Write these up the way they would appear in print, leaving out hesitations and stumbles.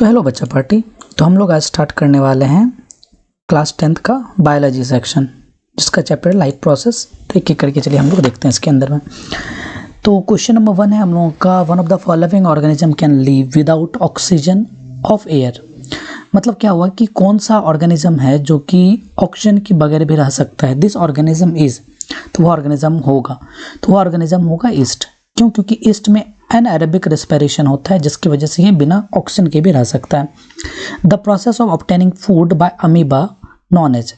तो हेलो बच्चा पार्टी। तो हम लोग आज स्टार्ट करने वाले हैं क्लास 10th का बायोलॉजी सेक्शन, जिसका चैप्टर लाइफ प्रोसेस। तो एक एक करके चलिए हम लोग देखते हैं इसके अंदर में। तो क्वेश्चन नंबर 1 है हम लोगों का, one of the following organism can live without oxygen of air. मतलब क्या हुआ कि कौन सा ऑर्गेनिज्म है जो कि ऑक्सीजन के बगैर भी रह सकता है। दिस ऑर्गेनिज्म इज, तो वो ऑर्गेनिज्म होगा ईस्ट। क्यों? क्योंकि ईस्ट में एनाएरोबिक रेस्पिरेशन होता है, जिसकी वजह से ये बिना ऑक्सीजन के भी रह सकता है। The process of obtaining food by amoeba known as.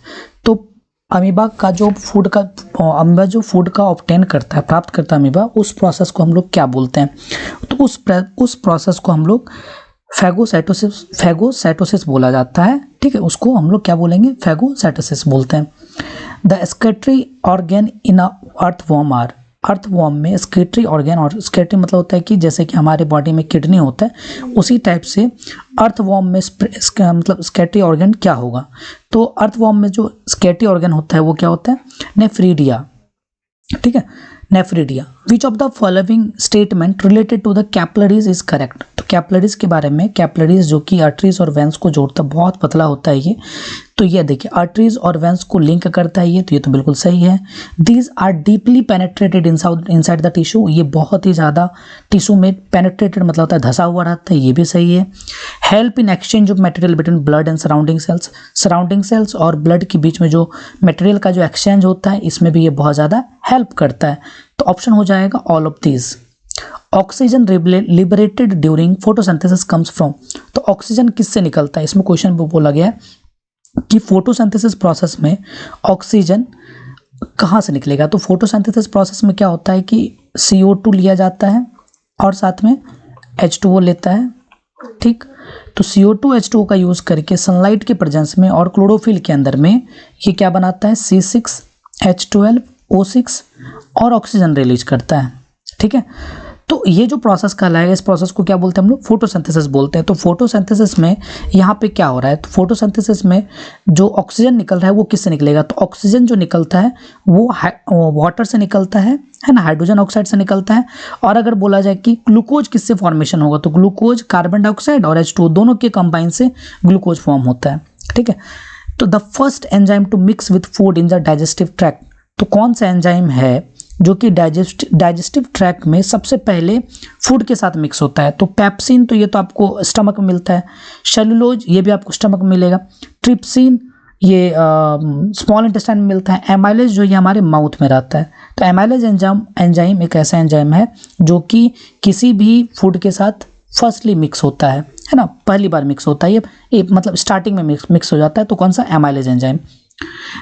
तो अमीबा जो फूड का ऑब्टेन करता है, प्राप्त करता है अमीबा, उस प्रोसेस को हम लोग क्या बोलते हैं? तो उस प्रोसेस को हम लोग फैगोसाइटोसिस बोला जाता है। ठीक है, उसको हम लोग क्या बोलेंगे? फैगोसाइटोसिस बोलते हैं। The excretory organ in earthworm are. Earthworm में स्केटरी ऑर्गेन, और स्केटरी मतलब होता है कि जैसे कि हमारे बॉडी में किडनी होता है, उसी टाइप से अर्थवॉर्म में मतलब स्केटरी ऑर्गेन क्या होगा? तो अर्थवॉर्म में जो स्केटरी ऑर्गेन होता है वो क्या होता है? नेफ्रीडिया। ठीक है, nephridia. Which of the following statement related to the capillaries is correct. तो कैपिलरीज के बारे में, कैपिलरीज जो कि आर्टरीज और वेंस को जोड़ता है, बहुत पतला होता है ये। तो ये देखिए आर्टरीज और वेंस को लिंक करता है ये, तो ये तो बिल्कुल सही है। These are deeply penetrated inside the tissue. ये बहुत ही ज़्यादा टिश्यू में पेनेट्रेटेड मतलब होता है धसा हुआ रहता है, ये भी सही है। Help in exchange of material between blood and surrounding sales. Surrounding sales और ब्लड के बीच में जो मटेरियल का जो एक्सचेंज होता है, इसमें भी ये बहुत ज़्यादा हेल्प करता है। तो ऑप्शन हो जाएगा all of these. Oxygen liberated during photosynthesis comes from. तो ऑक्सीजन किससे निकलता है? इसमें क्वेश्चन बोला गया है कि फोटोसिंथेसिस प्रोसेस में ऑक्सीजन कहाँ से निकलेगा। तो फोटोसिंथेसिस प्रोसेस में क्या होता है कि CO2 लिया जाता है और साथ में H2O लेता है। ठीक, तो CO2 H2O का यूज़ करके सनलाइट के प्रेजेंस में और क्लोरोफिल के अंदर में ये क्या बनाता है? C6H12O6 और ऑक्सीजन रिलीज करता है। ठीक है, तो ये जो प्रोसेस कहलाएगा, इस प्रोसेस को क्या बोलते हैं हम लोग? फोटोसिंथेसिस बोलते हैं। तो फोटोसिंथेसिस में यहाँ पे क्या हो रहा है? तो फोटोसिंथेसिस में जो ऑक्सीजन निकल रहा है वो किससे निकलेगा? तो ऑक्सीजन जो निकलता है वो वाटर से निकलता है ना, हाइड्रोजन ऑक्साइड से निकलता है। और अगर बोला जाए कि ग्लूकोज किससे फॉर्मेशन होगा, तो ग्लूकोज कार्बन डाइऑक्साइड और H2O दोनों के कंबाइन से ग्लूकोज फॉर्म होता है। ठीक है, तो the first enzyme to mix with food in the digestive tract. तो कौन सा एंजाइम है जो कि डाइजेस्टिव ट्रैक्ट में सबसे पहले फूड के साथ मिक्स होता है? तो पेप्सिन, तो ये तो आपको स्टमक में मिलता है। सेलुलोज, ये भी आपको स्टमक में मिलेगा। ट्रिप्सिन, ये स्मॉल इंटेस्टाइन में मिलता है। एमाइलेज, जो ये हमारे माउथ में रहता है। तो एमाइलेज एंजाइम एक ऐसा एंजाइम है जो कि किसी भी फूड के साथ फर्स्टली मिक्स होता है ना, पहली बार मिक्स होता है ये मतलब स्टार्टिंग में मिक्स हो जाता है। तो कौन सा? Amylase enzyme.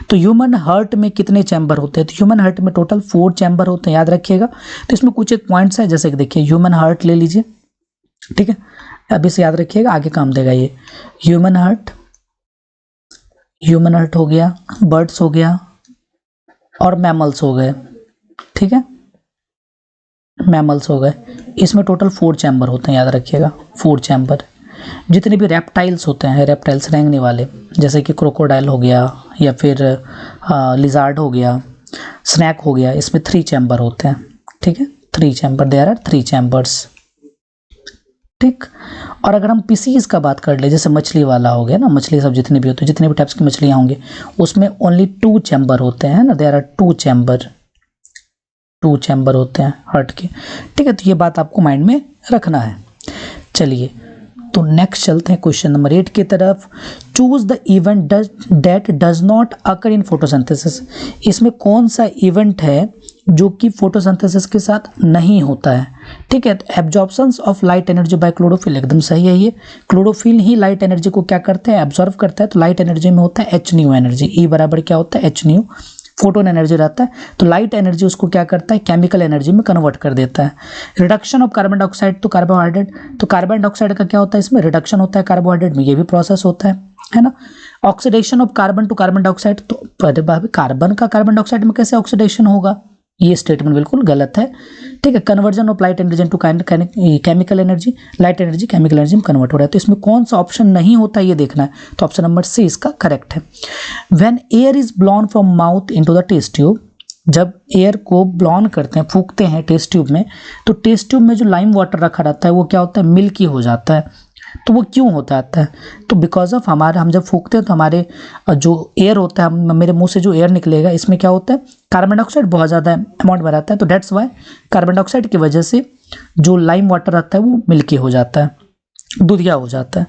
तो ह्यूमन हार्ट में कितने चैम्बर होते हैं? तो ह्यूमन हार्ट में टोटल 4 चैम्बर होते हैं, याद रखिएगा। तो इसमें कुछ एक पॉइंट्स है, जैसे कि देखिए ह्यूमन हार्ट ले लीजिए। ठीक है, अभी से याद रखिएगा, आगे काम देगा ये। ह्यूमन हार्ट हो गया, बर्ड्स हो गया और मैमल्स हो गए। ठीक है, मैमल्स हो गए। इसमें टोटल 4 चैम्बर होते हैं, याद रखिएगा 4 चैम्बर। जितने भी रेप्टाइल्स होते हैं, रेप्टाइल्स रेंगने वाले, जैसे कि क्रोकोडाइल हो गया या फिर लिजार्ड हो गया, स्नैक हो गया, इसमें 3 चैम्बर होते हैं। ठीक है, 3 चैम्बर, देयर आर 3 चैम्बर्स। ठीक, और अगर हम पीसीज का बात कर ले, जैसे मछली वाला हो गया ना, मछली सब जितने भी होते हैं, जितने भी टाइप्स की मछलियाँ होंगे, उसमें ओनली 2 चैम्बर होते हैं ना, देयर आर 2 चैम्बर होते हैं हार्ट के। ठीक है, तो ये बात आपको माइंड में रखना है। चलिए, तो नेक्स्ट चलते हैं क्वेश्चन नंबर 8 की तरफ। Choose the event that does not occur in photosynthesis. इसमें कौन सा इवेंट है जो कि फोटोसिंथेसिस के साथ नहीं होता है? ठीक है, तो absorptions of light energy by chlorophyll, एकदम सही है ये। क्लोरोफिल ही लाइट एनर्जी को क्या करते हैं? एब्जॉर्व करता है। तो लाइट एनर्जी में होता है hν एनर्जी। E बराबर क्या होता है? hν, फोटोन एनर्जी रहता है। तो लाइट एनर्जी उसको क्या करता है? केमिकल एनर्जी में कन्वर्ट कर देता है। Reduction of carbon dioxide to carbohydrate. तो कार्बन डाइऑक्साइड का क्या होता है? इसमें रिडक्शन होता है कार्बोहाइड्रेट में, ये भी प्रोसेस होता है ना। Oxidation of carbon to carbon dioxide. तो कार्बन का कार्बन डाइऑक्साइड में कैसे ऑक्सीडेशन होगा? ये स्टेटमेंट बिल्कुल गलत है। ठीक है, conversion of light energy to chemical energy, light energy chemical energy में कन्वर्ट हो रहा है। तो इसमें कौन सा ऑप्शन नहीं होता है ये देखना है। तो ऑप्शन नंबर C इसका करेक्ट है। When air is blown from mouth into the test tube, जब एयर को ब्लोन करते हैं, फूंकते हैं टेस्ट ट्यूब में, तो टेस्ट ट्यूब में जो लाइम वाटर रखा रहता है वो क्या होता है, मिल्की हो जाता है। तो वो क्यों होता है, तो बिकॉज ऑफ हमारा, हम जब फूंकते हैं तो हमारे जो एयर होता है, मेरे मुंह से जो एयर निकलेगा, इसमें क्या होता है, कार्बन डाइऑक्साइड बहुत ज़्यादा अमाउंट में रहता है। तो डेट्स वाई कार्बन डाइऑक्साइड की वजह से जो लाइम वाटर रहता है वो मिल्की हो जाता है, दूधिया हो जाता है।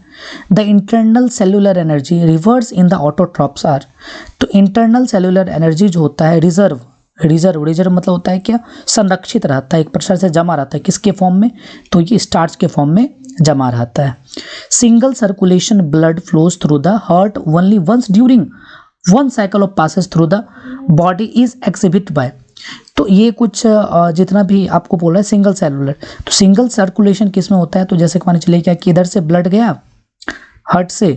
The internal cellular energy reserves in the autotrophs are, तो इंटरनल सेलुलर एनर्जी जो होता है रिजर्व मतलब होता है क्या, संरक्षित रहता है, एक प्रकार से जमा रहता है, किसके फॉर्म में, तो ये स्टार्च के फॉर्म में जमा रहता है। Single circulation blood flows through the heart only once during one cycle of passes through the body is exhibit by, तो ये कुछ जितना भी आपको बोल रहा है सिंगल सेलुलर, तो सिंगल सर्कुलेशन किस में होता है, तो जैसे मान चलिए क्या कि इधर से ब्लड गया हार्ट से,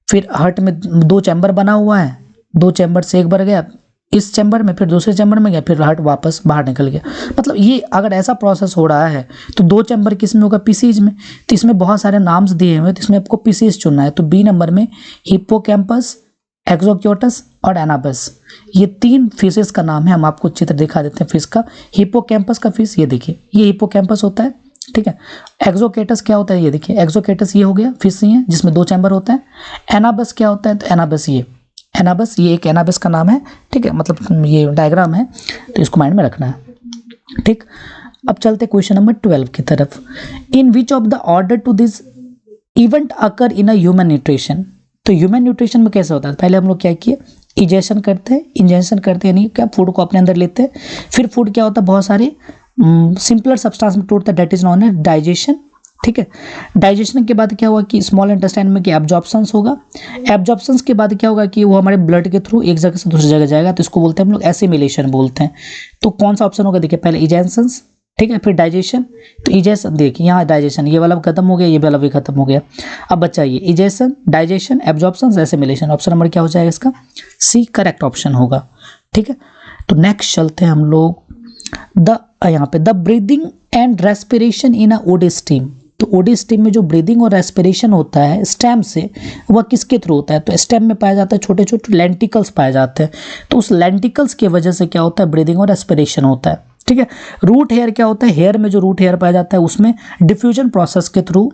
फिर हार्ट में 2 चैम्बर बना हुआ है, 2 चैम्बर से एक बार गया इस चैम्बर में, फिर दूसरे चैम्बर में गया, फिर हार्ट वापस बाहर निकल गया। मतलब ये अगर ऐसा प्रोसेस हो रहा है तो 2 चैम्बर किस में होगा, पीसीज में। तो इसमें बहुत सारे नाम्स दिए हुए हैं, तो इसमें आपको पीसीज चुनना है। तो बी नंबर में हिप्पोकैम्पस, एक्सोक्योटस और एनाबस, ये 3 फिशेस का नाम है। हम आपको चित्र दिखा देते हैं फिश का। हिप्पोकैम्पस का फिश ये देखिए, ये हिप्पोकैम्पस होता है, ठीक है। एक्सोकेटस क्या होता है, ये देखिए एक्सोकेटस ये हो गया, फिश ही है जिसमें 2 चैम्बर होता है। एनाबस क्या होता है, तो एनाबस ये एक एनाबस का नाम है, ठीक है, मतलब ये डायग्राम है, तो इसको माइंड में रखना है, ठीक। अब चलते क्वेश्चन नंबर 12 की तरफ। In which of the order to this event occur in a human nutrition, तो ह्यूमन न्यूट्रिशन में कैसे होता है, पहले हम लोग क्या किए, इंजेक्शन करते हैं यानी क्या, फूड को अपने अंदर लेते हैं, फिर फूड क्या होता है, बहुत सारे सिंपलर सब्सटेंस में टूटता है, that is known as digestion, ठीक है। डाइजेशन के बाद क्या हुआ कि स्मॉल इंटेस्टाइन में क्या एब्जॉर्प्शंस होगा, एब्जॉर्प्शंस के बाद क्या होगा कि वो हमारे ब्लड के थ्रू एक जगह से दूसरी जगह जाएगा, तो इसको बोलते हैं हम लोग एसिमिलेशन बोलते हैं। तो कौन सा ऑप्शन होगा, देखिए पहले इजेशंस, ठीक है, फिर डाइजेशन। तो इजेशन देखिए यहाँ डाइजेशन, ये वाला खत्म हो गया, ये वाला भी खत्म हो गया। अब बचा ये egestion, digestion, absorption, assimilation. Option number क्या हो जाएगा इसका, सी करेक्ट ऑप्शन होगा, ठीक है। तो नेक्स्ट चलते हैं हम लोग यहाँ पे the breathing and respiration in a OD steam, तो ओडी स्टीम में जो ब्रीदिंग और रेस्पिरेशन होता है स्टेम से, वह किसके थ्रू होता है, तो स्टेम में पाया जाता है छोटे छोटे लेंटिकल्स पाए जाते हैं, तो उस लेंटिकल्स की वजह से क्या होता है, ब्रीदिंग और रेस्पिरेशन होता है, ठीक है। रूट हेयर क्या होता है, हेयर में जो रूट हेयर पाया जाता है उसमें डिफ्यूजन प्रोसेस के थ्रू,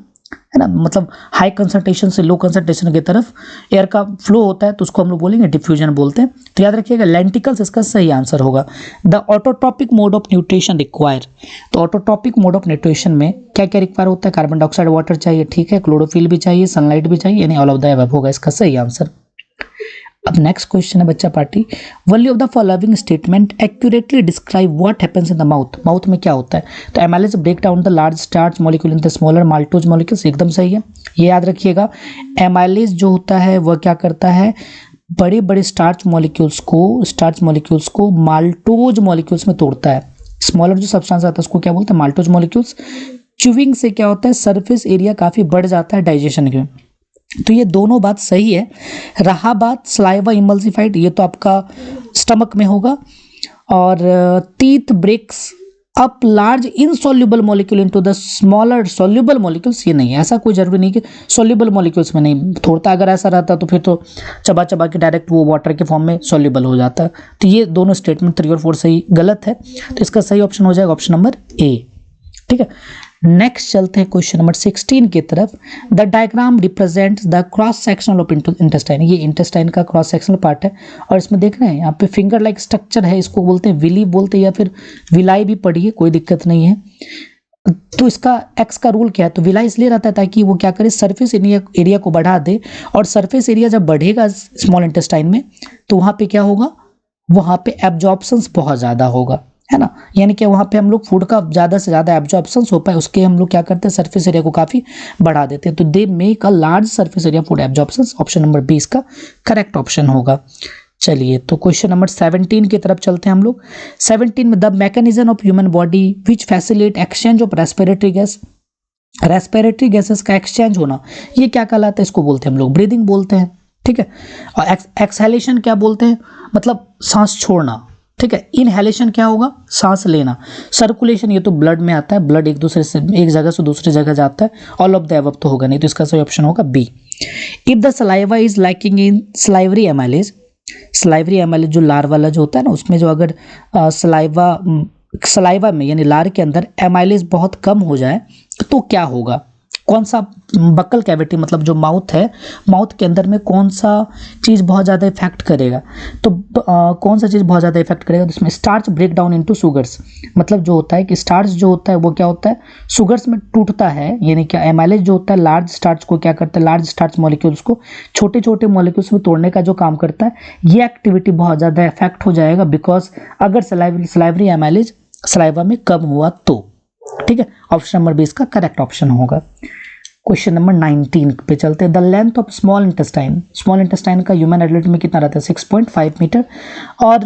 है ना, मतलब हाई कंसंट्रेशन से लो कंसंट्रेशन की तरफ एयर का फ्लो होता है, तो उसको हम लोग बोलेंगे डिफ्यूजन बोलते हैं। तो याद रखिएगा लेंटिकल्स इसका सही आंसर होगा। The autotrophic mode of nutrition require, तो ऑटोट्रॉपिक मोड ऑफ न्यूट्रिशन में क्या क्या रिक्वायर होता है, कार्बन डाइऑक्साइड, वाटर चाहिए, ठीक है, क्लोरोफिल भी चाहिए, सनलाइट भी चाहिए, यानी ऑल ऑफ द अबव होगा इसका सही आंसर। अब नेक्स्ट क्वेश्चन है बच्चा party, value of the following statement accurately describe what happens in the mouth, mouth में क्या होता है, तो amylase break down the large starch molecule in the smaller maltose molecules, एकदम सही है, ये याद रखिएगा। एमाइलेज जो होता है वह क्या करता है, बड़े बड़े स्टार्च मॉलिक्यूल्स को माल्टोज मॉलिक्यूल्स में तोड़ता है। स्मॉलर जो सब्सटेंस आता है उसको क्या बोलते हैं, माल्टोज मॉलिक्यूल्स। च्यूइंग से क्या होता है, सरफेस एरिया काफ़ी बढ़ जाता है डाइजेशन के, तो ये दोनों बात सही है। रहा बात सलाइवा इमल्सिफाइड, ये तो आपका स्टमक में होगा। और teeth breaks up large insoluble molecule into the smaller soluble molecules, ये नहीं है, ऐसा कोई जरूरी नहीं कि सॉल्युबल मॉलिक्यूल्स में नहीं तोड़ता, अगर ऐसा रहता तो फिर तो चबा चबा के डायरेक्ट वो वाटर के फॉर्म में सॉल्युबल हो जाता। तो ये दोनों स्टेटमेंट 3 और 4 सही गलत है, तो इसका सही ऑप्शन हो जाएगा ऑप्शन नंबर ए, ठीक है। नेक्स्ट चलते हैं क्वेश्चन नंबर 16 की तरफ। The diagram represents the cross sectional of intestine, ये इंटेस्टाइन का क्रॉस सेक्शनल पार्ट है, और इसमें देख रहे हैं यहाँ पे फिंगर लाइक स्ट्रक्चर है, इसको बोलते हैं विली बोलते हैं, या फिर विलाई भी पढ़िए, कोई दिक्कत नहीं है। तो इसका एक्स का रूल क्या है, तो विलाई इसलिए रहता है ताकि वो क्या करे, सरफेस एरिया को बढ़ा दे, और सरफेस एरिया जब बढ़ेगा स्मॉल इंटेस्टाइन में तो वहाँ पे क्या होगा, वहाँ पे एब्जॉर्प्शंस बहुत ज़्यादा होगा, है ना, यानी कि वहाँ पे हम लोग फूड का ज़्यादा से ज़्यादा एब्जॉर्प्शंस हो पाए उसके हम लोग क्या करते हैं, सरफेस एरिया को काफ़ी बढ़ा देते हैं, तो they make a large surface area food absorptions. Option number 20 का करेक्ट ऑप्शन होगा। चलिए तो क्वेश्चन नंबर 17 की तरफ चलते हैं हम लोग। 17 में the mechanism of human body which facilitate exchange of respiratory gas, respiratory gases का एक्सचेंज होना, ये क्या कहलाता है, इसको बोलते हैं हम लोग ब्रीदिंग बोलते हैं, ठीक है। और एक्सहेलेशन क्या बोलते हैं, मतलब सांस छोड़ना, ठीक है। इनहेलेशन क्या होगा, सांस लेना। सर्कुलेशन ये तो ब्लड में आता है, ब्लड एक दूसरे से एक जगह से दूसरी जगह जाता है, ऑल ऑफ द अबव तो होगा नहीं, तो इसका सही ऑप्शन होगा B. If the saliva is lacking in salivary amylase, salivary amylase जो लार वाला जो होता है ना, उसमें जो अगर सलाइवा में यानी लार के अंदर एमाइलेज बहुत कम हो जाए तो क्या होगा, कौन सा बक्कल कैविटी मतलब जो माउथ है, माउथ के अंदर में कौन सा चीज़ बहुत ज़्यादा इफेक्ट करेगा, तो कौन सा चीज़ बहुत ज़्यादा इफेक्ट करेगा, तो इसमें starch break down into sugars, मतलब जो होता है कि स्टार्च जो होता है वो क्या होता है, शुगर्स में टूटता है, यानी क्या एमाइलेज जो होता है लार्ज स्टार्च को क्या करता है, लार्ज स्टार्च मॉलिक्यूल्स को छोटे छोटे मॉलिक्यूल्स में तोड़ने का जो काम करता है, ये एक्टिविटी बहुत ज़्यादा इफेक्ट हो जाएगा बिकॉज अगर सलाइवरी एमाइलेज सलाइवा में कम हुआ तो। ठीक है, ऑप्शन नंबर 20 का करेक्ट ऑप्शन होगा। क्वेश्चन नंबर 19 पे चलते हैं। The length of small intestine का ह्यूमन एडल्ट में कितना रहता है, 6.5 मीटर, और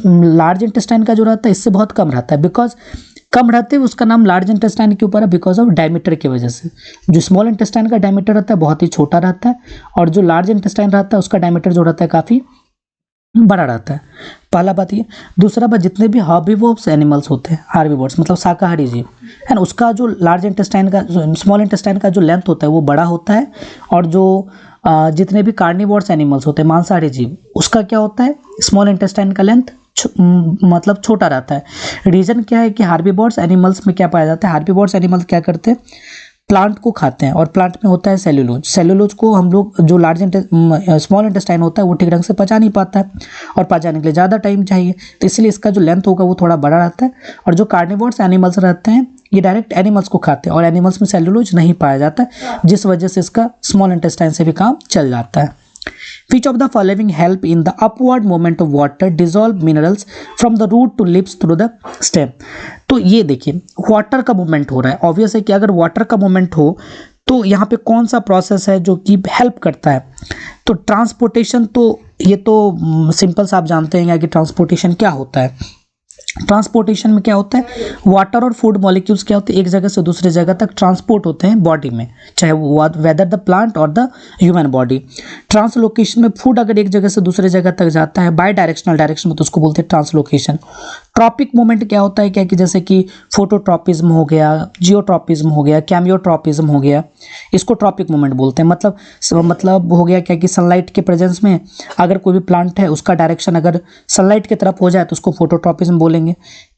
लार्ज इंटेस्टाइन का जो रहता है इससे बहुत कम रहता है, बिकॉज कम रहते हुए उसका नाम लार्ज इंटेस्टाइन के ऊपर है बिकॉज ऑफ डायमीटर की वजह से। जो स्मॉल इंटेस्टाइन का डायमीटर रहता है बहुत ही छोटा रहता है, और जो लार्ज इंटेस्टाइन रहता है उसका डायमीटर जो रहता है काफ़ी बड़ा रहता है। पहला बात ये। दूसरा बात, जितने भी हर्बीवोर्स एनिमल्स होते हैं, हार्बीवोर्स मतलब शाकाहारी जीव है ना, उसका जो लार्ज इंटेस्टाइन का स्मॉल इंटेस्टाइन का जो लेंथ होता है वो बड़ा होता है, और जो जितने भी कार्निवोर्स एनिमल्स होते हैं मांसाहारी जीव, उसका क्या होता है, स्मॉल इंटेस्टाइन का लेंथ मतलब छोटा रहता है। रीज़न क्या है कि हार्बीवोर्स एनिमल्स में क्या पाया जाता है, हार्बीवोर्स एनिमल्स क्या करते हैं, प्लांट को खाते हैं, और प्लांट में होता है सेल्यूलोज को हम लोग जो स्मॉल इंटेस्टाइन होता है वो ठीक ढंग से पचा नहीं पाता है, और पचाने के लिए ज़्यादा टाइम चाहिए, तो इसलिए इसका जो लेंथ होगा वो थोड़ा बड़ा रहता है। और जो कार्निवोर्स एनिमल्स रहते हैं ये डायरेक्ट एनिमल्स को खाते हैं, और एनिमल्स में सेल्यूलोज नहीं पाया जाता है, जिस वजह से इसका स्मॉल इंटेस्टाइन से भी काम चल जाता है। Which of the following help in the upward movement of water dissolve minerals from the root to lips through the stem? तो ये देखिए वाटर का मूवमेंट हो रहा है, ऑब्वियस है कि अगर वाटर का मूवमेंट हो तो यहाँ पे कौन सा प्रोसेस है जो कि हेल्प करता है, तो ट्रांसपोर्टेशन। तो ये तो सिंपल सा आप जानते हैं कि ट्रांसपोर्टेशन क्या होता है। ट्रांसपोर्टेशन में क्या होता है, वाटर और फूड मॉलिक्यूल्स क्या होते हैं, एक जगह से दूसरी जगह तक ट्रांसपोर्ट होते हैं बॉडी में, चाहे वो वेदर द प्लांट और द ह्यूमन बॉडी। ट्रांसलोकेशन में फूड अगर एक जगह से दूसरी जगह तक जाता है बाय डायरेक्शनल डायरेक्शन में तो उसको बोलते हैं ट्रांसलोकेशन। ट्रॉपिक मूवमेंट क्या होता है, क्या कि जैसे कि फोटोट्रॉपिज्म हो गया, जियोट्रॉपिज्म हो गया, कैमियोट्रॉपिज्म हो गया, इसको ट्रॉपिक मूवमेंट बोलते हैं। मतलब हो गया क्या कि सनलाइट के प्रेजेंस में अगर कोई भी प्लांट है उसका डायरेक्शन अगर सनलाइट की तरफ हो जाए तो उसको फोटोट्रॉपिज्म बोलेंगे।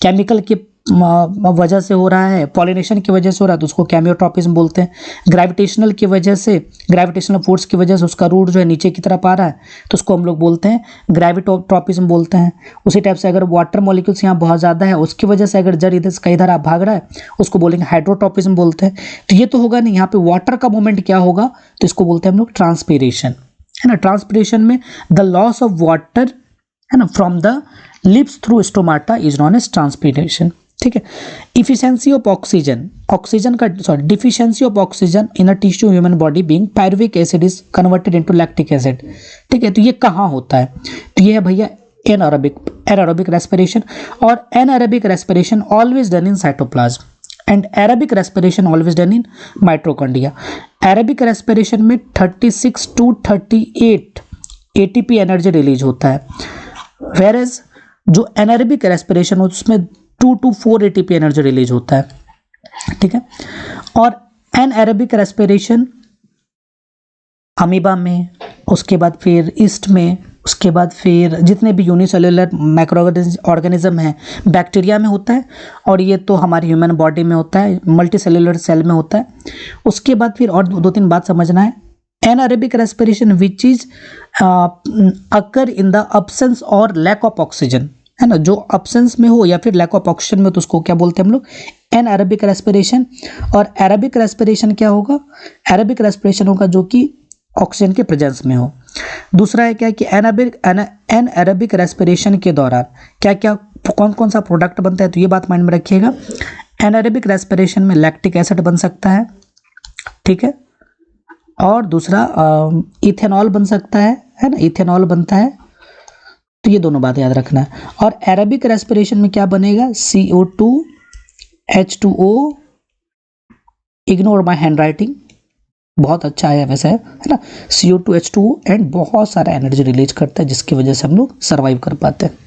केमिकल की वजह से हो रहा है, पॉलिनेशन की वजह से हो रहा है तो उसको कैमियोट्रॉपिज्म बोलते हैं। ग्रेविटेशनल की वजह से, ग्रेविटेशनल फोर्स की वजह से उसका रूट जो है नीचे की तरफ आ रहा है तो उसको हम लोग बोलते हैं ग्रेविटोट्रॉपिज्म बोलते हैं। उसी टाइप से अगर वाटर मॉलिक्यूल्स यहाँ बहुत ज़्यादा है उसकी वजह से अगर जड़ इधर से इधर आप भाग रहा है उसको बोलेंगे हाइड्रोट्रॉपिज्म बोलते हैं। तो ये तो होगा नहीं, यहाँ पे वाटर का मूवमेंट क्या होगा तो इसको बोलते हैं हम लोग ट्रांसपीरेशन, है ना। ट्रांसपीरेशन में द लॉस ऑफ वाटर है ना from the lips through stomata is known as transpiration. ठीक है। इफिशियंसी ऑफ ऑक्सीजन का deficiency of oxygen in a tissue human body being pyruvic acid is converted into lactic acid. ठीक है, तो ये कहाँ होता है, तो ये है भैया एनारोबिक रेस्पिरेशन, और anaerobic respiration always done in cytoplasm and aerobic respiration always done in mitochondria. Aerobic respiration में 36 to 38 एटीपी एनर्जी रिलीज होता है, वेयरएज जो एनारोबिक रेस्पिरेशन उसमें 2 to 4 एटीपी एनर्जी रिलीज होता है। ठीक है, और एनारोबिक रेस्पिरेशन अमीबा में, उसके बाद फिर ईस्ट में, उसके बाद फिर जितने भी यूनिसेल्युलर माइक्रो ऑर्गेनिज्म हैं बैक्टीरिया में होता है, और ये तो हमारी ह्यूमन बॉडी में होता है, मल्टी सेल्युलर सेल में होता है। उसके बाद फिर और दो तीन बात समझना है। Anaerobic respiration which is occur in the absence और लैक ऑफ ऑक्सीजन, है ना, जो अब्सेंस में हो या फिर लैक ऑफ ऑक्सीजन में तो उसको क्या बोलते हैं हम लोग एनारोबिक रेस्पिरेशन। और एरोबिक रेस्पिरेशन क्या होगा, एरोबिक रेस्पिरेशन होगा जो कि ऑक्सीजन के प्रेजेंस में हो। दूसरा है क्या कि एनारोबिक रेस्पिरेशन के दौरान क्या क्या कौन कौन सा प्रोडक्ट बनता है, तो ये बात माइंड में रखिएगा। एनारोबिक रेस्पिरेशन में लैक्टिक एसिड बन सकता है, ठीक है, और दूसरा इथेनॉल बन सकता है ना, इथेनॉल बनता है, तो ये दोनों बात याद रखना है। और एरोबिक रेस्पिरेशन में क्या बनेगा, CO2 H2O, ignore my hand writing, बहुत अच्छा है वैसे, है ना, CO2 H2O एंड बहुत सारा एनर्जी रिलीज करता है जिसकी वजह से हम लोग सर्वाइव कर पाते हैं।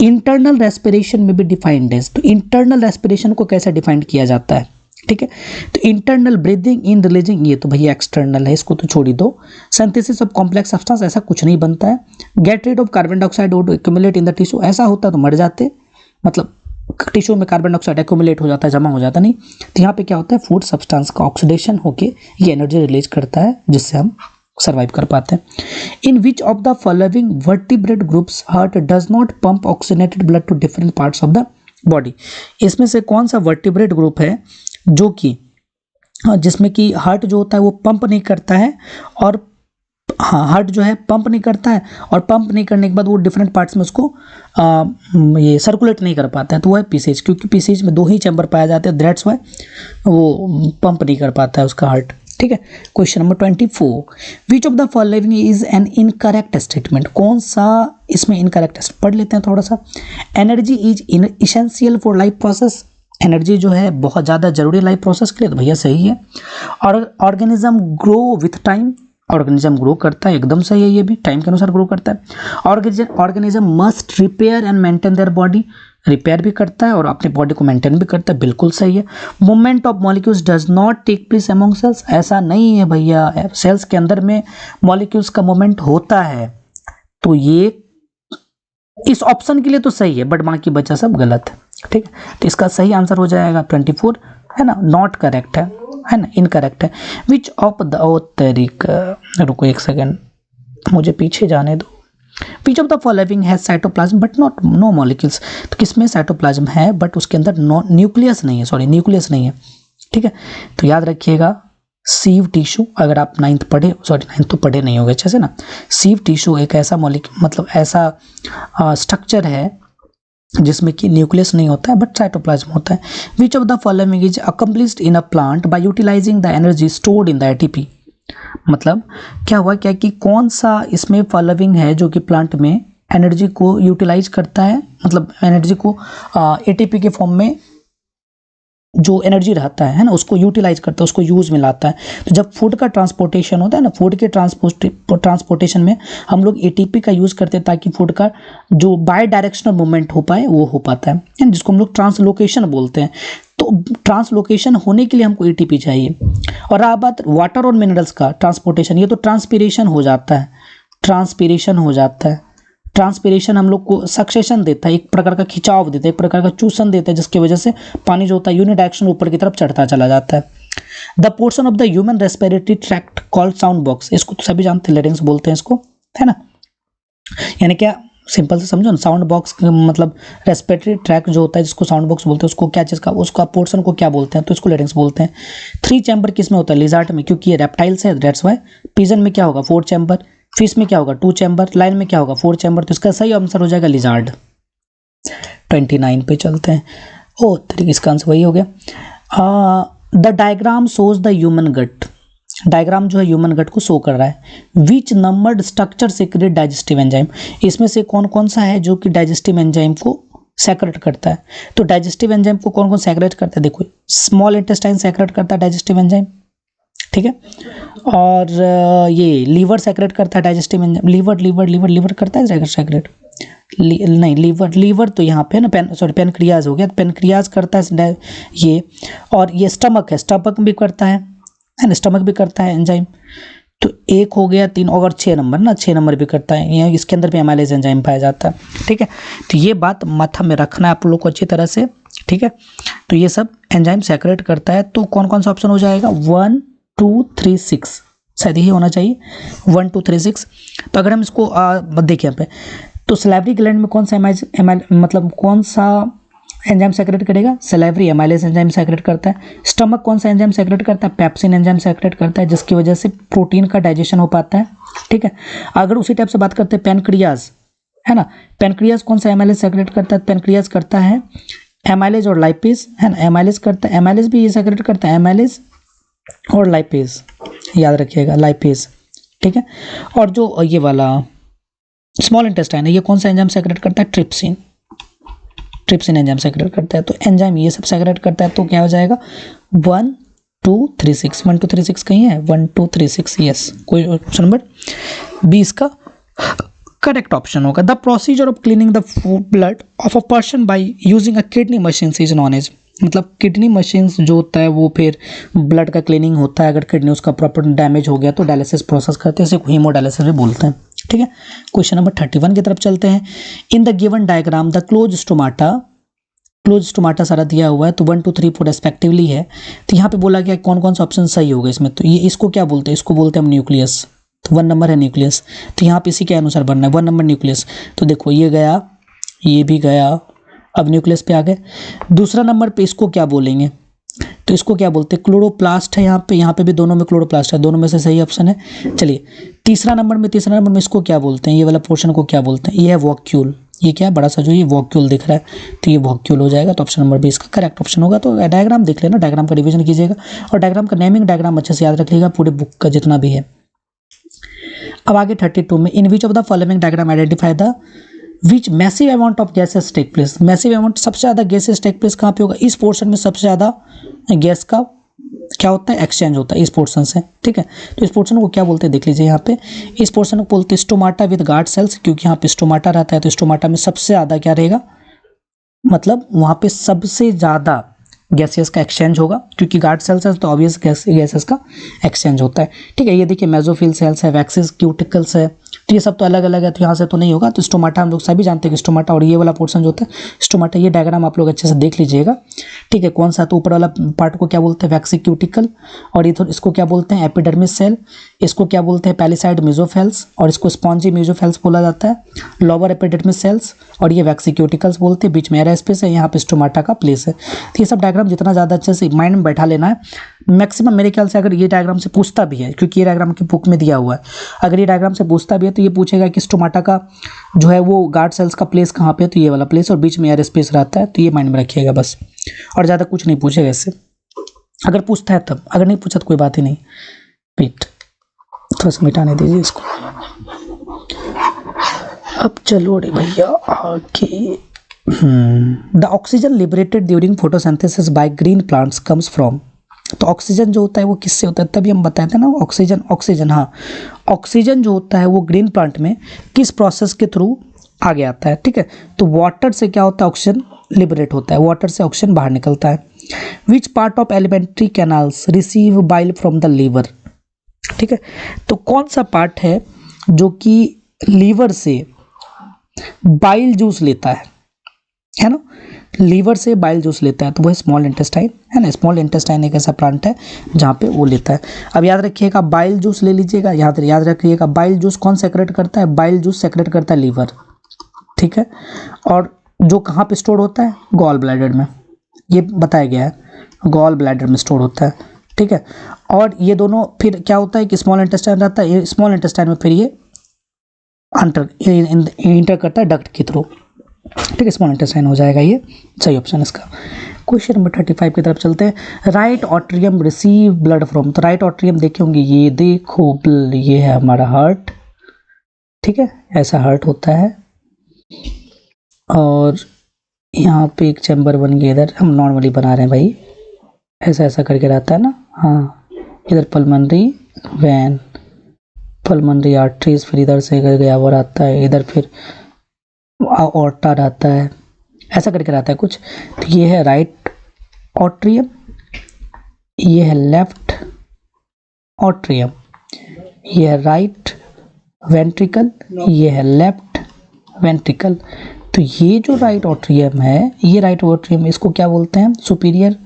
इंटरनल रेस्पिरेशन में भी डिफाइंड है, तो इंटरनल रेस्पिरेशन को कैसे डिफाइंड किया जाता है, ठीक है। तो इंटरनल ब्रीदिंग इन रिलीजिंग, ये तो भैया एक्सटर्नल है, इसको तो छोड़ ही दो। सिंथेसिस ऑफ कॉम्प्लेक्स सब्सटेंस, ऐसा कुछ नहीं बनता है। Get rid of carbon dioxide would accumulate in the tissue, ऐसा होता तो मर जाते, मतलब टिश्यू में कार्बन डाइऑक्साइड एक्यूमुलेट हो जाता है, जमा हो जाता नहीं। तो यहाँ पे क्या होता है, फूड सब्सटेंस का ऑक्सीडेशन होके ये एनर्जी रिलीज करता है, जिससे हम सर्वाइव कर पाते हैं। In which of the following vertebrate groups heart does not pump oxygenated blood to different parts of the body, इसमें से कौन सा वर्टिब्रेट ग्रुप है जो कि जिसमें कि हार्ट जो होता है वो पंप नहीं करता है, और हाँ हार्ट जो है पंप नहीं करता है, और पंप नहीं करने के बाद वो डिफरेंट पार्ट्स में उसको ये सर्कुलेट नहीं कर पाता है, तो वो है पीसीएच, क्योंकि पीसीएच में 2 ही चैम्बर पाया जाते हैं, दैट्स वाई वो पंप नहीं कर पाता है उसका हार्ट। ठीक है। Question number 24, which of the following is an incorrect statement, कौन सा इसमें इनकरेक्ट, पढ़ लेते हैं थोड़ा सा। Energy is essential for life process, energy जो है बहुत ज़्यादा जरूरी लाइफ प्रोसेस के लिए, तो भैया सही है। और organism grow with time, organism grow करता है, एकदम सही है, ये भी टाइम के अनुसार ग्रो करता है। Organism must repair and maintain their body, repair भी करता है और अपने बॉडी को मेंटेन भी करता है, बिल्कुल सही है। Movement of molecules does not take place among cells, ऐसा नहीं है भैया, सेल्स के अंदर में मॉलिक्यूल्स का मूवमेंट होता है, तो ये इस ऑप्शन के लिए तो सही है, बट बाकी बचा सब गलत है। ठीक है, तो इसका सही आंसर हो जाएगा 24, है ना, नॉट करेक्ट है ना, इनकरेक्ट है। विच ऑफ द रुको एक सेकेंड, मुझे पीछे जाने दो। विच of the following has cytoplasm but not know molecules, तो किसमें साइटोप्लाज्म है बट उसके अंदर न्यूक्लियस नहीं है, सॉरी न्यूक्लियस नहीं है। ठीक है, तो याद रखिएगा सीव टिश्यू, अगर आप 9th पढ़े, सॉरी 9th तो पढ़े नहीं होगे अच्छे से ना, सीव टिश्यू एक ऐसा मतलब ऐसा स्ट्रक्चर है जिसमें कि न्यूक्लियस नहीं होता है बट साइटोप्लाज्म होता है। Which of the following is accomplished in a plant by utilizing the energy stored in the ATP, मतलब क्या हुआ क्या कि कौन सा इसमें फॉलोइंग है जो कि प्लांट में एनर्जी को यूटिलाइज करता है, मतलब एनर्जी को एटीपी के फॉर्म में जो एनर्जी रहता है ना उसको यूटिलाइज करता है, उसको यूज में लाता है। तो जब फूड का ट्रांसपोर्टेशन होता है ना, फूड के ट्रांसपोर्टेशन में हम लोग एटीपी का यूज करते हैं ताकि फूड का जो बाय डायरेक्शनल मूवमेंट हो पाए वो हो पाता है, जिसको हम लोग ट्रांसलोकेशन बोलते हैं। तो ट्रांसलोकेशन होने के लिए हमको एटीपी चाहिए। और रहा बात वाटर और मिनरल्स का ट्रांसपोर्टेशन, ये तो ट्रांसपीरेशन हो जाता है, ट्रांसपीरेशन हो जाता है। ट्रांसपीरेशन हम लोग को सक्सेशन देता है, एक प्रकार का खिंचाव देता है, एक प्रकार का चूसन देता है, जिसकी वजह से पानी जो होता है यूनिडायरेक्शनल ऊपर की तरफ चढ़ता चला जाता है। The portion of the human respiratory tract called sound box, इसको तो सभी जानते हैं, लेरिंग्स बोलते हैं इसको, है ना। यानी क्या, सिंपल से समझो ना, साउंड बॉक्स मतलब रेस्पिरेटरी ट्रैक्ट जो होता है जिसको साउंड बॉक्स बोलते हैं, उसको क्या चीज़ का, उसका पोर्शन को क्या बोलते हैं, तो इसको लेरिंग्स बोलते हैं। 3 चैम्बर किस में होता है, लिजार्ड में, क्योंकि ये रेप्टाइल्स है, दैट्स वाई। पिजन में क्या होगा, 4 चैम्बर। फिश में क्या होगा, 2 चैम्बर। लाइन में क्या होगा, 4 चैम्बर। तो इसका सही आंसर हो जाएगा लिजार्ड। 29 पे चलते हैं। ओ तरीके इसका आंसर वही हो गया। The diagram shows the human gut, diagram जो है ह्यूमन गट को शो कर रहा है। Which numbered structure secrete digestive enzyme, इसमें से कौन कौन सा है जो कि डाइजेस्टिव एंजाइम को सेक्रेट करता है। तो डाइजेस्टिव एंजाइम को कौन कौन सेक्रेट करता है, देखो स्मॉल इंटेस्टाइन सेक्रेट करता है डाइजेस्टिव एंजाइम, ठीक है। और ये लीवर सेक्रेट करता है डाइजेस्टिव एंजाइम, लीवर करता है सेक्रेट, नहीं लीवर तो यहाँ पे ना पेनक्रियाज हो गया, पेनक्रियाज करता है ये। और ये स्टमक है, स्टमक भी करता है ना, स्टमक भी करता है एंजाइम। तो 1 हो गया, 3 और 6 नंबर ना, 6 नंबर भी करता है, ये इसके अंदर भी एमाइलेज एंजाइम पाया जाता है, ठीक है। तो ये बात माथा में रखना है आप लोग को अच्छी तरह से, ठीक है। तो ये सब एंजाइम सेक्रेट करता है। तो कौन कौन सा ऑप्शन हो जाएगा, 1 2 3 6, शायद यही होना चाहिए, 1 2 3 6। तो अगर हम इसको देखिए यहाँ पे, तो सलाइवरी ग्लैंड में कौन सा मतलब कौन सा एंजाइम सेक्रेट करेगा, सलाइवरी एमाइलेज एंजाइम सेक्रेट करता है। स्टमक कौन सा एंजाइम सेक्रेट करता है, पेप्सिन एंजाइम सेक्रेट करता है, जिसकी वजह से प्रोटीन का डाइजेशन हो पाता है, ठीक है। अगर उसी टाइप से बात करते हैं पेनक्रियाज, है ना, पेनक्रियाज कौन सा एमाइलेज सेक्रेट करता है, पेनक्रियाज करता है एमाइलेज और लाइपेज, है ना, एमाइलेज करता है, एमाइलेज भी ये सेक्रेट करता है, एमाइलेज और लाइपेज, याद रखिएगा लाइपेज, ठीक है। और जो ये वाला स्मॉल इंटेस्टाइन है, ये कौन सा एंजाइम सेक्रेट करता है, ट्रिप्सिन एंजाइम सेक्रेट करता है। तो एंजाइम ये सब सेक्रेट करता है, तो क्या हो जाएगा 1 2 3 6, 1 2 3 6 कहीं है, 1 2 3 6, यस, कोई ऑप्शन नंबर 20 का करेक्ट ऑप्शन होगा। The procedure of cleaning the blood of a person by using a kidney machine is known as, मतलब किडनी मशीन्स जो होता है वो फिर ब्लड का क्लीनिंग होता है, अगर किडनी उसका प्रॉपर डैमेज हो गया तो डायलिसिस प्रोसेस करते हैं, इसे हीमोडायलिसिस भी बोलते हैं। ठीक है, क्वेश्चन नंबर 31 की तरफ चलते हैं। In the given diagram the close stomata सारा दिया हुआ है, तो 1 2 3 4 रेस्पेक्टिवली है। तो यहाँ पे बोला गया कौन कौन सा ऑप्शन सही होगा इसमें, तो ये इसको क्या बोलते हैं, इसको बोलते हैं हम न्यूक्लियस। तो 1 नंबर है न्यूक्लियस, तो यहाँ पे इसी के अनुसार बनना है 1 नंबर न्यूक्लियस। तो देखो ये गया, ये भी गया, अब न्यूक्लियस पे आ गए। दूसरा नंबर पे इसको क्या बोलेंगे, तो इसको क्या बोलते हैं, क्लोरोप्लास्ट है यहाँ पे भी दोनों में क्लोरोप्लास्ट है, दोनों में से सही ऑप्शन है। चलिए तीसरा नंबर में इसको क्या बोलते हैं, ये वाला पोर्शन को क्या बोलते हैं, ये है वॉक्यूल। ये क्या है, बड़ा सा जो ये वॉक्यूल दिख रहा है, तो ये वॉक्यूल हो जाएगा। तो ऑप्शन नंबर बी इसका करेक्ट ऑप्शन होगा। तो डायग्राम देख लेना, डायग्राम का रिवीजन कीजिएगा और डायग्राम का नेमिंग डायग्राम अच्छे से याद रखिएगा, पूरे बुक का जितना भी है। अब आगे 32 में, in which of the following diagram identify the which massive amount of gases take place. Massive amount, सबसे ज़्यादा गैसेस टेक प्लेस कहाँ पे होगा, इस पोर्शन में सबसे ज़्यादा गैस का क्या होता है, एक्सचेंज होता है इस पोर्शन से। ठीक है, तो इस पोर्शन को क्या बोलते हैं देख लीजिए यहाँ पे, इस पोर्शन को बोलते हैं स्टोमाटा विद गार्ड सेल्स, क्योंकि यहाँ पे स्टोमाटा रहता है, तो स्टोमाटा में सबसे ज़्यादा क्या रहेगा, मतलब वहाँ पे सबसे ज़्यादा गैसेस का एक्सचेंज होगा, क्योंकि गार्ड सेल्स है तो ऑब्वियस गैसेस का एक्सचेंज होता है। ठीक है, ये देखिए मेसोफिल सेल्स है, वैक्सिस क्यूटिकल्स है, तो ये सब तो अलग अलग है, तो यहाँ से तो नहीं होगा। तो स्टोमाटा हम लोग सभी जानते हैं कि स्टोमाटा, और ये वाला पोर्शन जो होता है स्टोमाटा, ये डायग्राम आप लोग अच्छे से देख लीजिएगा। ठीक है, कौन सा, तो ऊपर वाला पार्ट को क्या बोलते हैं, वैक्सी क्यूटिकल, और इसको क्या बोलते हैं, एपिडर्मिस सेल, इसको क्या बोलते हैं, पैलिसाइड मेसोफेल्स, और इसको स्पॉन्जी मेसोफेल्स बोला जाता है, लोअर एपिडर्मिस सेल्स, और ये वैक्सी क्यूटिकल्स बोलते हैं, बीच में एयर स्पेस है, यहाँ पे स्टोमाटा का प्लेस है। तो ये सब डायग्राम जितना ज़्यादा अच्छे से माइंड में बैठा लेना है, मैक्सिमम मेरे ख्याल से अगर ये डायग्राम से पूछता भी है, क्योंकि ये डायग्राम की बुक में दिया हुआ है, अगर ये डायग्राम से पूछता भी है तो ये पूछेगा कि स्टोमाटा का जो है वो गार्ड सेल्स का प्लेस कहाँ पे है, तो ये वाला प्लेस, और बीच में एयर स्पेस रहता है, तो ये माइंड में रखिएगा बस, और ज़्यादा कुछ नहीं पूछेगा इससे, अगर पूछता है तब, अगर नहीं पूछा तो कोई बात ही नहीं। पीट थोड़ा सा मिटाने दीजिए इसको। अब चलो रे भैया आगे। The oxygen liberated during photosynthesis by green plants comes from. तो ऑक्सीजन जो होता है वो किससे होता है, तभी हम बताए थे ना, ऑक्सीजन हाँ, ऑक्सीजन जो होता है वो ग्रीन प्लांट में किस प्रोसेस के थ्रू आगे आता है। ठीक है, तो वाटर से क्या होता है, ऑक्सीजन लिबरेट होता है, वाटर से ऑक्सीजन बाहर निकलता है। Which part of alimentary canals receive bile from the liver. ठीक है, तो कौन सा पार्ट है जो कि लीवर से बाइल जूस लेता है ना, लीवर से बाइल जूस लेता है, तो वो स्मॉल इंटेस्टाइन है ना। स्मॉल इंटेस्टाइन एक ऐसा प्लांट है जहाँ पे वो लेता है। अब याद रखिएगा, बाइल जूस ले लीजिएगा, याद रखिएगा, बाइल जूस कौन सेक्रेट करता है, बाइल जूस सेक्रेट करता है लीवर। ठीक है, और जो कहाँ पे स्टोर होता है, गॉल ब्लैडर में, ये बताया गया है, गॉल ब्लैडर में स्टोर होता है। ठीक है, और ये दोनों फिर क्या होता है कि स्मॉल इंटेस्टाइन रहता है, ये स्मॉल इंटेस्टाइन में फिर ये इंटर करता है डक्ट के थ्रू। ठीक है, स्मॉल इंटेस्टाइन हो जाएगा, ये सही ऑप्शन इसका। क्वेश्चन नंबर 35 की तरफ चलते हैं। Right atrium receive blood from. तो राइट ऑट्रियम देखे होंगे, ये देखो ये है हमारा हार्ट। ठीक है, ऐसा हार्ट होता है, और यहाँ पे एक चैम्बर बन गया, इधर हम नॉर्मली बना रहे हैं भाई, ऐसा करके रहता है ना, हाँ, इधर पल्मोनरी वैन, पल्मोनरी आर्टरीज, फिर इधर से गया वो रहता है, इधर फिर ऑर्टा रहता है, ऐसा करके रहता है कुछ। तो ये है राइट ऑट्रियम, ये है लेफ्ट ऑट्रियम, ये है राइट वेंट्रिकल, ये है लेफ्ट वेंट्रिकल। तो ये जो राइट ऑट्रियम है, ये राइट ऑट्रियम, इसको क्या बोलते हैं, superior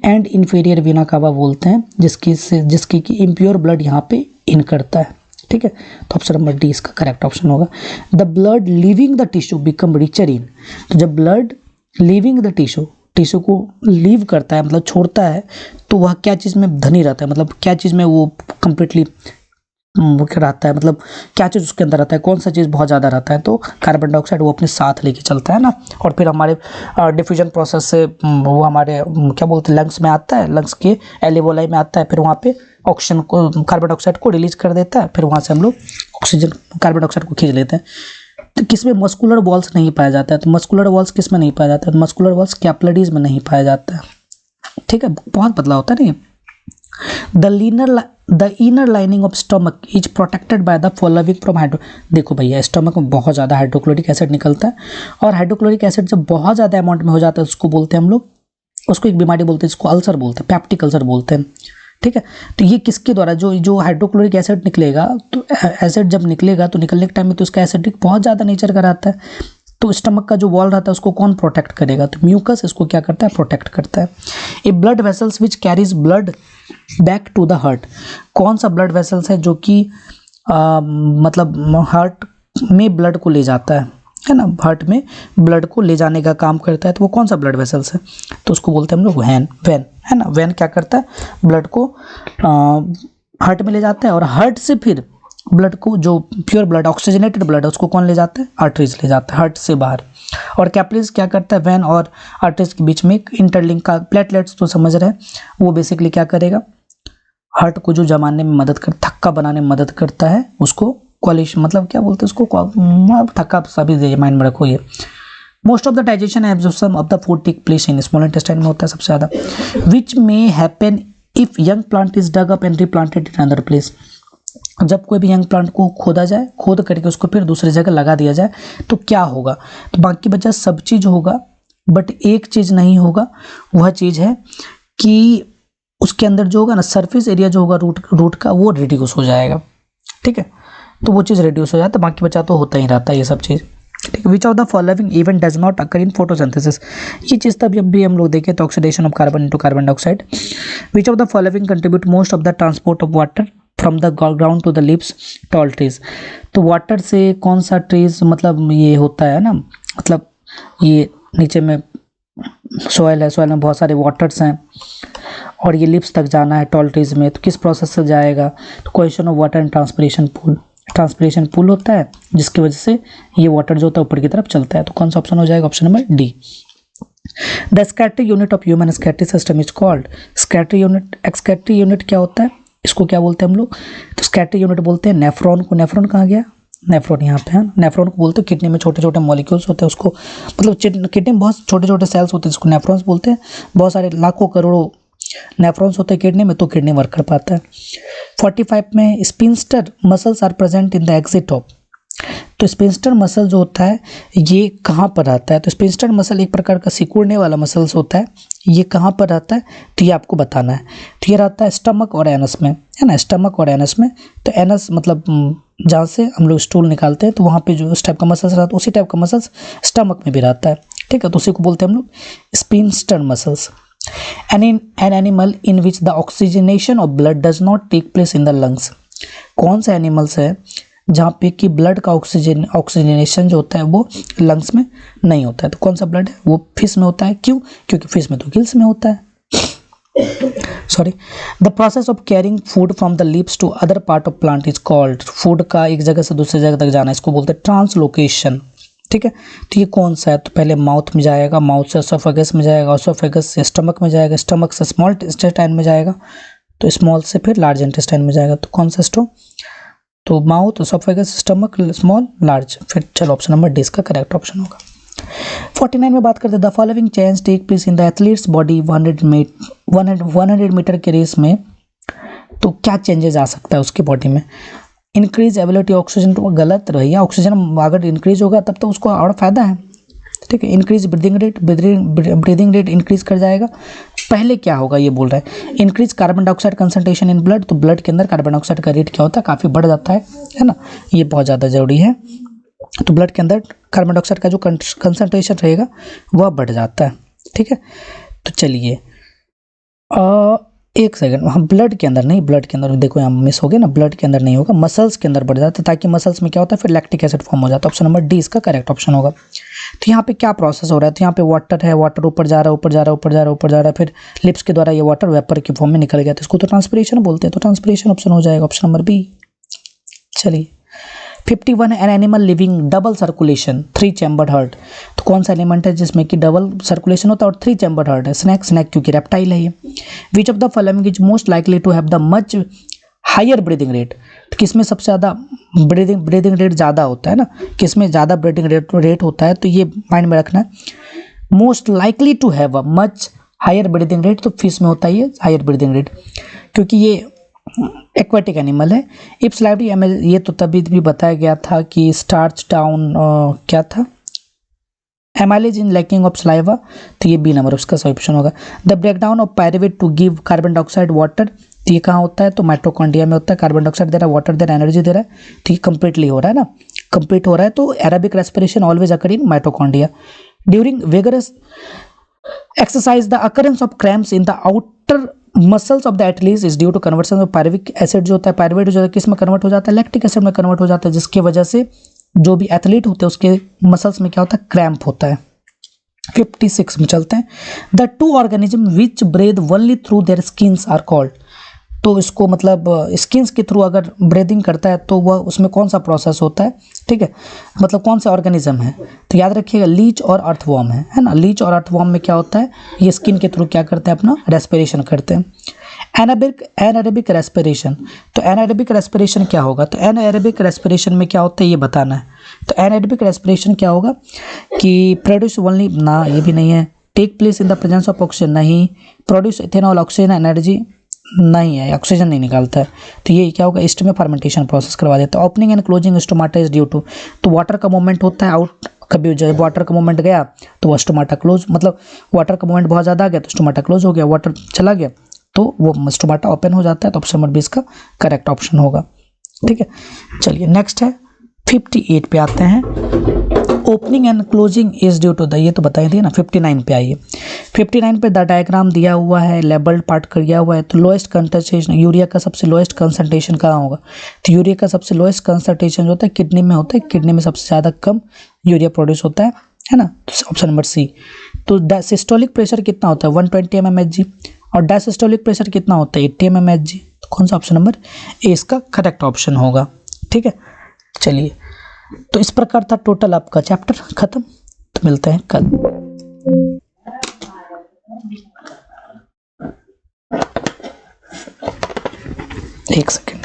and inferior vena cava बोलते हैं, जिसकी कि इम्प्योर ब्लड यहाँ पे इन करता है। ठीक है, तो ऑप्शन नंबर डी इसका करेक्ट ऑप्शन होगा। The blood leaving the tissue become richer in. तो जब ब्लड लीविंग द टिश्यू को लीव करता है, मतलब छोड़ता है, तो वह क्या चीज़ में धनी रहता है, मतलब क्या चीज़ में वो कंप्लीटली रहता है, मतलब क्या चीज़ उसके अंदर रहता है, कौन सा चीज़ बहुत ज़्यादा रहता है, तो कार्बन डाइऑक्साइड वो अपने साथ लेके चलता है ना, और फिर हमारे डिफ्यूजन प्रोसेस से वो हमारे क्या बोलते हैं लंग्स में आता है, लंग्स के एल्वेओलाई में आता है, फिर वहाँ पे ऑक्सीजन को, कार्बन डाइऑक्साइड को रिलीज कर देता है, फिर वहाँ से हम लोग ऑक्सीजन कार्बन डाइऑक्साइड को खींच लेते हैं। तो किसमें मस्कुलर वॉल्स नहीं पाया जाता है, तो मस्कुलर वॉल्स किस में नहीं पाया जाता है, तो मस्कुलर वॉल्स कैपिलरीज में नहीं पाया जाता है। ठीक है, बहुत बदलाव होता है नहीं। The inner lining of stomach is protected by the following from hydro. देखो भैया, स्टमक में बहुत ज़्यादा हाइड्रोक्लोरिक एसिड निकलता है, और हाइड्रोक्लोरिक एसिड जब बहुत ज़्यादा अमाउंट में हो जाता है उसको बोलते हैं हम लोग उसको एक बीमारी बोलते हैं, इसको अल्सर बोलते हैं, पैप्टिक अल्सर बोलते हैं। ठीक है, तो ये किसके द्वारा, जो हाइड्रोक्लोरिक एसिड निकलेगा, तो एसिड जब निकलेगा तो निकलने के टाइम में तो उसका एसिडिक बहुत ज़्यादा नेचर का रहता है, तो स्टमक का जो वॉल रहता है उसको कौन प्रोटेक्ट करेगा, तो म्यूकस इसको क्या करता है, प्रोटेक्ट करता है। A blood vessels which carries blood back to the heart, कौन सा ब्लड वेसल्स है जो कि मतलब हार्ट में ब्लड को ले जाता है ना, हार्ट में ब्लड को ले जाने का काम करता है, तो वो कौन सा ब्लड वेसल्स है, तो उसको बोलते हैं हम लोग वेन है ना। वेन क्या करता है, ब्लड को हार्ट में ले जाता है, और हार्ट से फिर ब्लड को, जो प्योर ब्लड ऑक्सीजनेटेड ब्लड है, उसको कौन ले जाता है, आर्टरीज ले जाता है हार्ट से बाहर। और कैपिलरीज क्या करता है, वेन और आर्टरीज के बीच में एक इंटरलिंक का, प्लेटलेट्स तो समझ रहे हैं, वो बेसिकली क्या करेगा, हार्ट को जो जमाने में मदद कर, थक्का बनाने में मदद करता है, उसको कोलिशन, मतलब क्या बोलते हैं उसको, थक्का, सभी माइंड में रखो ये। Most of the digestion and absorption of the food take place in small intestine में होता है सबसे ज़्यादा। Which may happen if young plant is dug up and replanted in other place, जब कोई भी यंग प्लांट को खोदा जाए, खोद करके उसको फिर दूसरी जगह लगा दिया जाए तो क्या होगा, तो बाकी बचा सब चीज़ होगा, बट एक चीज़ नहीं होगा, वह चीज़ है कि उसके अंदर जो होगा ना, सरफेस एरिया जो होगा रूट का, वो रिड्यूस हो जाएगा। ठीक है, तो वो चीज़ रिड्यूस हो जाता है, बाकी बचा तो होता ही रहता है ये सब चीज़। ठीक है, which of the following event does not occur in photosynthesis, ये चीज़ तब जब भी हम लोग देखें तो oxidation of carbon into carbon dioxide. Which of the following contribute most of the transport of water from the ground to the lips, tall trees, तो वाटर से कौन सा ट्रीज मतलब ये होता है ना, मतलब ये नीचे में सॉइल है, सॉइल में बहुत सारे वाटर्स हैं, और ये लिप्स तक जाना है टॉल ट्रीज में, तो किस प्रोसेस से जाएगा, तो question of water and transpiration pool, transpiration pool होता है जिसकी वजह से ये वाटर जो होता है ऊपर की तरफ चलता है, तो कौन सा ऑप्शन हो जाएगा, option number D. The excretory unit of human excretory system is called, excretory unit, excretory unit क्या होता है, इसको क्या बोलते हैं हम लोग, तो स्कैटरी यूनिट बोलते हैं नेफ्रॉन को। नेफ्रॉन कहाँ गया, नेफ्रॉन यहाँ पे है, नेफ्रॉन को बोलते हैं, किडनी में छोटे छोटे मॉलिक्यूल्स होते हैं, उसको मतलब किडनी में बहुत छोटे छोटे सेल्स होते हैं जिसको नेफ्रॉन्स बोलते हैं, बहुत सारे लाखों करोड़ों नेफ्रॉन्स होते हैं किडनी में, तो किडनी वर्क कर पाता है। 45 में sphincter muscles are present in the exit of, तो स्पिंस्टर मसल जो होता है ये कहाँ पर रहता है, तो स्पिंस्टर मसल एक प्रकार का सिकुड़ने वाला मसल्स होता है, ये कहाँ पर रहता है, तो ये आपको बताना है। तो ये रहता है स्टमक और एनस में, है ना, स्टमक और एनस में। तो एनस मतलब जहाँ से हम लोग स्टूल निकालते हैं, तो वहाँ पे जो उस टाइप का मसल्स रहता है, उसी टाइप का मसल्स स्टमक में भी रहता है। ठीक है, तो उसी को बोलते हैं हम लोग sphincter muscles. an animal in which the oxygenation of blood does not take place in the lungs, कौन सा एनिमल्स है जहाँ पे कि ब्लड का ऑक्सीजनेशन जो होता है वो लंग्स में नहीं होता है, तो कौन सा ब्लड है, वो फिश में होता है। क्यों, क्योंकि फिश में तो गिल्स में होता है। Sorry, the process of carrying food from the lips to other part of plant is called, food का एक जगह से दूसरी जगह तक जाना, इसको बोलते हैं ट्रांसलोकेशन। ठीक है, तो ये कौन सा है, तो पहले माउथ में जाएगा, माउथ से एसोफेगस में जाएगा, एसोफेगस से स्टमक में जाएगा, स्टमक से स्मॉल इंटेस्टाइन में जाएगा, तो स्मॉल से फिर लार्ज इंटेस्टाइन में जाएगा, तो कौन सा स्टो, तो mouth, oesophagus, stomach, small, large, फिर चलो ऑप्शन नंबर डी इसका करेक्ट ऑप्शन होगा। 49 में बात करते हैं, the following change take place in the athletes body 100 metre के रेस में, तो क्या चेंजेस आ सकता है उसकी बॉडी में। इंक्रीज एबिलिटी ऑक्सीजन, तो गलत रहिए, ऑक्सीजन अगर इंक्रीज होगा तब तो उसको और फायदा है। ठीक है, इंक्रीज ब्रीदिंग रेट इंक्रीज कर जाएगा। पहले क्या होगा ये बोल रहा है, increase carbon dioxide concentration in blood, तो ब्लड के अंदर कार्बन डाइऑक्साइड का रेट क्या होता है, काफ़ी बढ़ जाता है ना, ये बहुत ज़्यादा जरूरी है। तो ब्लड के अंदर कार्बन डाइऑक्साइड का जो कंसंट्रेशन रहेगा वह बढ़ जाता है। ठीक है, तो चलिए एक सेकंड, हाँ ब्लड के अंदर नहीं, ब्लड के अंदर देखो यहाँ मिस हो गया ना, ब्लड के अंदर नहीं होगा, मसल्स के अंदर बढ़ जाता है, ताकि मसल्स में क्या होता है फिर लैक्टिक एसिड फॉर्म हो जाता है। ऑप्शन नंबर डी इसका करेक्ट ऑप्शन होगा। तो यहाँ पे क्या प्रोसेस हो रहा है, तो यहाँ पे वाटर है, वाटर ऊपर जा रहा है, ऊपर जा रहा है, ऊपर जा रहा है, ऊपर जा रहा है, फिर लिप्स के द्वारा ये वाटर वेपर के फॉर्म में निकल गया, तो इसको तो ट्रांसपिरेशन बोलते हैं, तो ट्रांसपिरेशन ऑप्शन हो जाएगा, ऑप्शन नंबर बी। चलिए 51 an animal living double circulation 3 chambered heart, तो कौन सा एलिमेंट है जिसमें कि डबल सर्कुलेशन होता है और 3 चैम्बर्ड हार्ट है, स्नैक क्योंकि रेप्टाइल है ये। Which of the following is most likely to have the much higher breathing rate, तो किसमें सबसे ज़्यादा ब्रीदिंग रेट ज़्यादा होता है ना, किसमें ज़्यादा ब्रीदिंग रेट होता है, तो ये माइंड में रखना है। Most likely to have a much higher breathing rate, तो फिश में होता है ये हायर ब्रीदिंग रेट, क्योंकि ये एक्वाटिक एनिमल है। इफ स्लाइवरी ये तो तभी भी बताया गया था कि स्टार्च डाउन क्या था, amylase in lacking of saliva, तो ये बी नंबर उसका सही ऑप्शन होगा। The breakdown of pyruvate to give carbon dioxide water, तो ये कहाँ होता है, तो माइटोकॉन्ड्रिया में होता है। कार्बन डाइऑक्साइड दे रहा है, वाटर दे रहा है, एनर्जी दे रहा है, तो ये कंप्लीटली हो रहा है ना, कंप्लीट हो रहा है। तो aerobic respiration always occur in mitochondria. During vigorous exercise the occurrence of cramps in the outer muscles of the athletes is due to conversion of pyruvic acid, जो होता है पायरुवेट जो है किस में कन्वर्ट हो जाता है, लैक्टिक एसिड में कन्वर्ट हो जाता है, जिसकी वजह से जो भी एथलीट होते हैं उसके मसल्स में क्या होता है, क्रैम्प होता है। 56 में चलते हैं। The two organism which breathe only through their skins are called, तो इसको मतलब स्किन्स के थ्रू अगर ब्रीदिंग करता है तो वह उसमें कौन सा प्रोसेस होता है, ठीक है, मतलब कौन सा ऑर्गेनिज्म है, तो याद रखिएगा लीच और अर्थवॉर्म है ना। लीच और अर्थवॉर्म में क्या होता है, ये स्किन के थ्रू क्या करते हैं, अपना रेस्पिरेशन करते हैं। एनाएरोबिक रेस्पिरेशन, तो एनाएरोबिक रेस्पिरेशन क्या होगा, तो एनाएरोबिक रेस्पिरेशन में क्या होता है ये बताना है। तो एनाएरोबिक रेस्पिरेशन क्या होगा कि प्रोड्यूस ओनली, ना ये भी नहीं है। Take place in the presence of oxygen, नहीं। प्रोड्यूस इथेनॉल ऑक्सीजन एनर्जी, नहीं है, ऑक्सीजन नहीं निकालता है, तो ये क्या होगा, ईस्ट में फर्मेंटेशन प्रोसेस करवा देता है। Opening and closing stomata is due to, तो वाटर का मूवमेंट होता है आउट, कभी जब वाटर का मूवमेंट गया तो वो स्टोमाटा क्लोज, मतलब वाटर का मूवमेंट बहुत ज़्यादा आ गया तो स्टोमाटा क्लोज हो गया, वाटर चला गया तो वो स्टोमाटा ओपन हो जाता है, तो ऑप्शन नंबर 20 का करेक्ट ऑप्शन होगा। ठीक है, चलिए नेक्स्ट है 58 पे आते हैं। Opening and closing is due to the, ये तो बताई थी ना। 59 पे आइए। 59 पे द डायग्राम दिया हुआ है, लेबल्ड पार्ट किया हुआ है, तो लोएस्ट कंसंट्रेशन यूरिया का सबसे लोएस्ट कंसंट्रेशन कहाँ होगा, तो यूरिया का सबसे लोएस्ट कंसंट्रेशन जो होता है किडनी में होता है, किडनी में सबसे ज़्यादा कम यूरिया प्रोड्यूस होता है ना, तो ऑप्शन नंबर सी। तो सिस्टोलिक प्रेशर कितना होता है 120 mmHg, और डायसिस्टोलिक प्रेशर कितना होता है 80 mmHg, तो कौन सा ऑप्शन नंबर ए इसका करेक्ट ऑप्शन होगा। ठीक है, चलिए तो इस प्रकार था टोटल आपका चैप्टर खत्म, तो मिलते हैं कल। एक सेकेंड।